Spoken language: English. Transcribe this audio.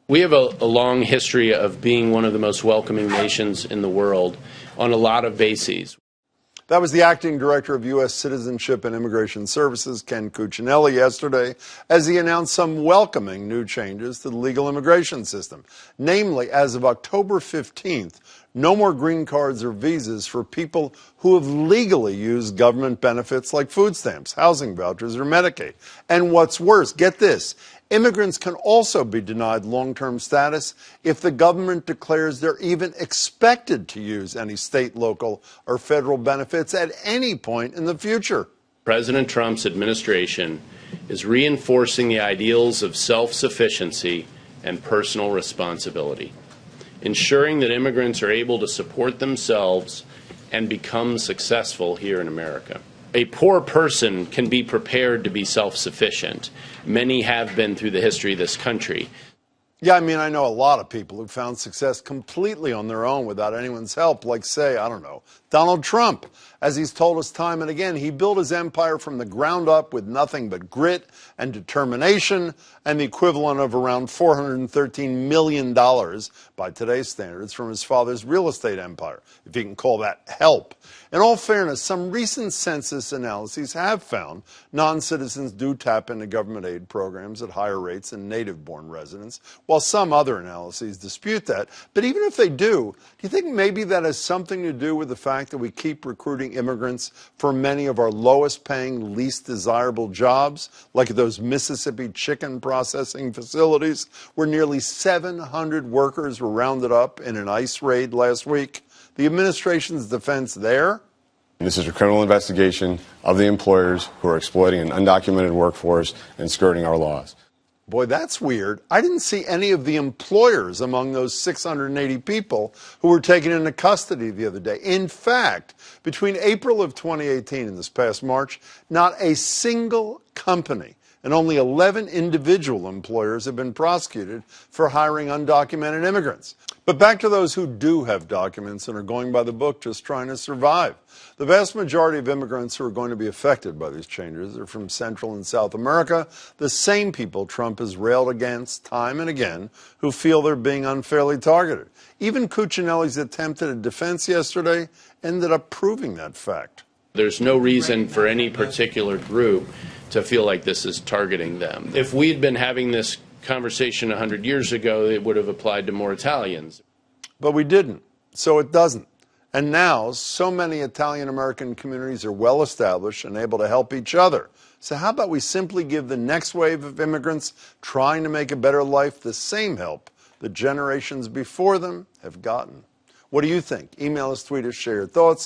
We have a long history of being one of the most welcoming nations in the world on a lot of bases. That was the acting director of U.S. Citizenship and Immigration Services, Ken Cuccinelli, yesterday, as he announced some welcoming new changes to the legal immigration system. Namely, as of October 15th, no more green cards or visas for people who have legally used government benefits like food stamps, housing vouchers, or Medicaid. And what's worse, get this, immigrants can also be denied long-term status if the government declares they're even expected to use any state, local, or federal benefits at any point in the future. President Trump's administration is reinforcing the ideals of self-sufficiency and personal responsibility, ensuring that immigrants are able to support themselves and become successful here in America. A poor person can be prepared to be self-sufficient. Many have been through the history of this country. Yeah, I mean, I know a lot of people who found success completely on their own without anyone's help, like, say, I don't know, Donald Trump. As he's told us time and again, he built his empire from the ground up with nothing but grit and determination and the equivalent of around $413 million by today's standards from his father's real estate empire, if you can call that help. In all fairness, some recent census analyses have found non-citizens do tap into government aid programs at higher rates than native-born residents, while some other analyses dispute that. But even if they do you think maybe that has something to do with the fact that we keep recruiting immigrants for many of our lowest-paying, least desirable jobs, like those Mississippi chicken processing facilities, where nearly 700 workers were rounded up in an ICE raid last week? The administration's defense there? This is a criminal investigation of the employers who are exploiting an undocumented workforce and skirting our laws. Boy, that's weird. I didn't see any of the employers among those 680 people who were taken into custody the other day. In fact, between April of 2018 and this past March, not a single company and only 11 individual employers have been prosecuted for hiring undocumented immigrants. But back to those who do have documents and are going by the book, just trying to survive. The vast majority of immigrants who are going to be affected by these changes are from Central and South America, the same people Trump has railed against time and again, who feel they're being unfairly targeted. Even Cuccinelli's attempt at a defense yesterday ended up proving that fact. There's no reason for any particular group to feel like this is targeting them. If we'd been having this conversation 100 years ago, it would have applied to more Italians. But we didn't, so it doesn't. And now, so many Italian-American communities are well established and able to help each other. So how about we simply give the next wave of immigrants trying to make a better life the same help the generations before them have gotten? What do you think? Email us, tweet us, share your thoughts.